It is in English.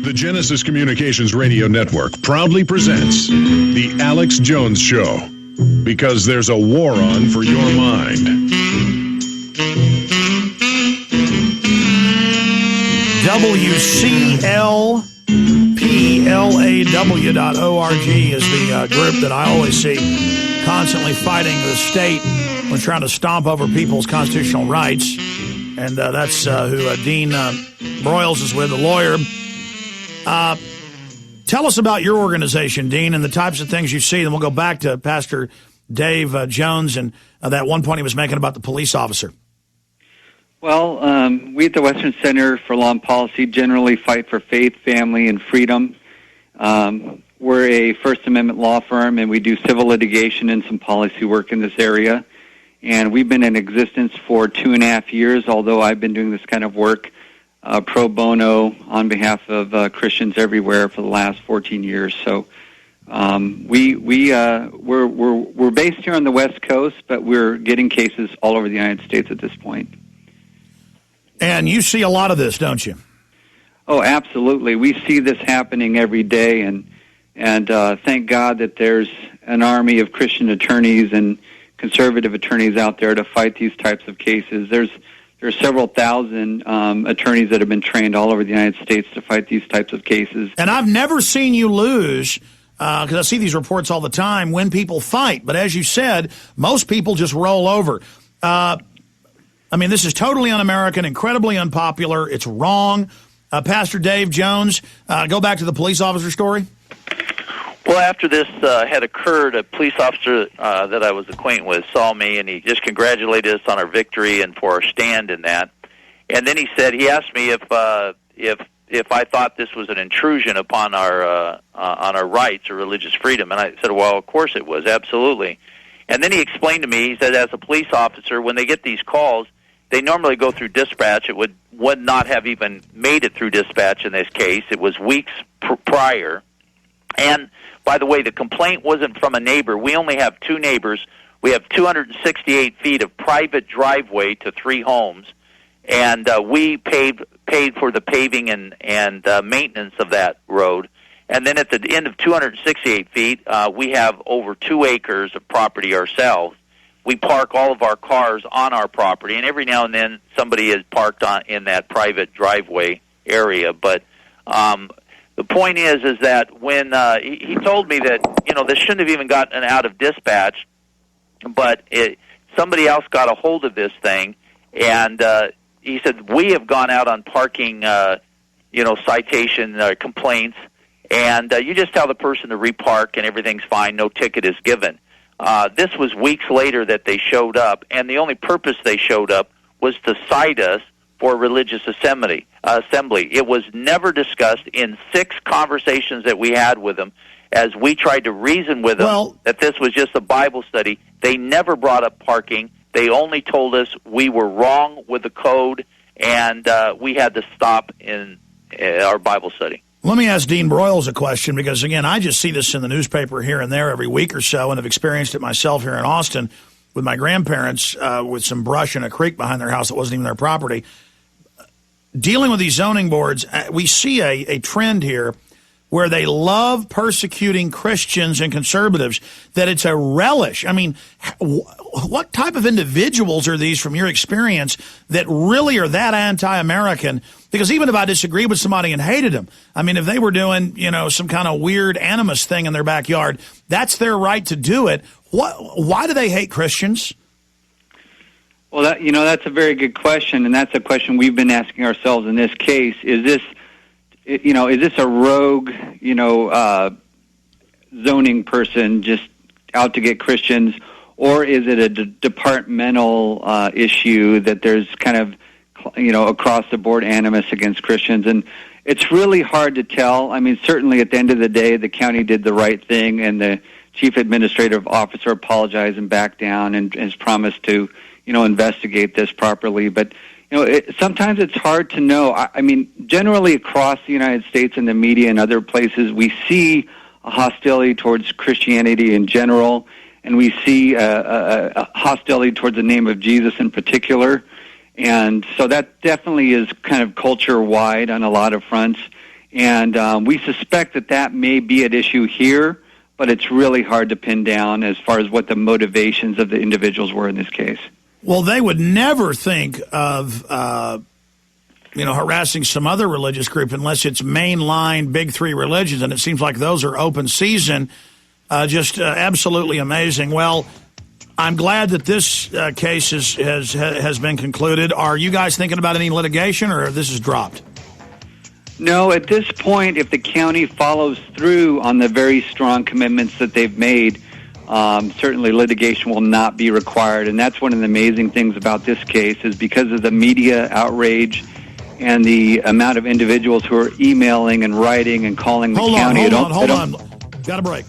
The Genesis Communications Radio Network proudly presents The Alex Jones Show, because there's a war on for your mind. WCLPLAW.org is the group that I always see constantly fighting the state when trying to stomp over people's constitutional rights. And that's who Dean Broyles is with, a lawyer. Tell us about your organization, Dean, and the types of things you see. Then we'll go back to Pastor Dave Jones and that one point he was making about the police officer. Well, we at the Western Center for Law and Policy generally fight for faith, family, and freedom. We're a First Amendment law firm, and we do civil litigation and some policy work in this area. And we've been in existence for 2.5 years, although I've been doing this kind of work pro bono on behalf of Christians everywhere for the last 14 years. So we're based here on the West Coast, but we're getting cases all over the United States at this point. And you see a lot of this, don't you? Oh, absolutely. We see this happening every day, and thank God that there's an army of Christian attorneys and conservative attorneys out there to fight these types of cases. There's several thousand attorneys that have been trained all over the United States to fight these types of cases. And I've never seen you lose, because I see these reports all the time, when people fight. But as you said, most people just roll over. I mean, this is totally un-American, incredibly unpopular. It's wrong. Pastor Dave Jones, go back to the police officer story. Well, after this had occurred, a police officer that I was acquainted with saw me, and he just congratulated us on our victory and for our stand in that. And then he asked me if I thought this was an intrusion upon our rights or religious freedom, and I said, well, of course it was, absolutely. And then he explained to me, he said, as a police officer, when they get these calls, they normally go through dispatch. It would not have even made it through dispatch in this case. It was weeks prior. And by the way, the complaint wasn't from a neighbor. We only have 2 neighbors. We have 268 feet of private driveway to 3 homes, and we paid for the paving and maintenance of that road. And then at the end of 268 feet, we have over 2 acres of property ourselves. We park all of our cars on our property, and every now and then somebody is parked in that private driveway area. But the point is that when he told me that, this shouldn't have even gotten out of dispatch, but somebody else got a hold of this thing, and he said, we have gone out on parking, citation complaints, and you just tell the person to repark and everything's fine, no ticket is given. This was weeks later that they showed up, and the only purpose they showed up was to cite us for religious assembly. It was never discussed in 6 conversations that we had with them as we tried to reason with them that this was just a Bible study. They never brought up parking. They only told us we were wrong with the code, and we had to stop in our Bible study. Let me ask Dean Broyles a question, because, again, I just see this in the newspaper here and there every week or so, and have experienced it myself here in Austin with my grandparents with some brush in a creek behind their house that wasn't even their property. Dealing with these zoning boards, we see a trend here where they love persecuting Christians and conservatives, that it's a relish. I mean, what type of individuals are these from your experience that really are that anti-American? Because even if I disagree with somebody and hated them, I mean, if they were doing, some kind of weird animus thing in their backyard, that's their right to do it. Why do they hate Christians? Well, that's a very good question, and that's a question we've been asking ourselves in this case. Is this a rogue, zoning person just out to get Christians, or is it a departmental issue that there's kind of, across-the-board animus against Christians? And it's really hard to tell. I mean, certainly at the end of the day, the county did the right thing, and the chief administrative officer apologized and backed down and has promised to, investigate this properly. But, sometimes it's hard to know. I mean, generally across the United States and the media and other places, we see a hostility towards Christianity in general, and we see a hostility towards the name of Jesus in particular. And so that definitely is kind of culture-wide on a lot of fronts. And we suspect that may be at issue here, but it's really hard to pin down as far as what the motivations of the individuals were in this case. Well, they would never think of, harassing some other religious group unless it's mainline big three religions, and it seems like those are open season. Just absolutely amazing. Well, I'm glad that this case has been concluded. Are you guys thinking about any litigation, or this is dropped? No, at this point, if the county follows through on the very strong commitments that they've made, certainly litigation will not be required. And that's one of the amazing things about this case is because of the media outrage and the amount of individuals who are emailing and writing and calling the county. Hold on. Got a break.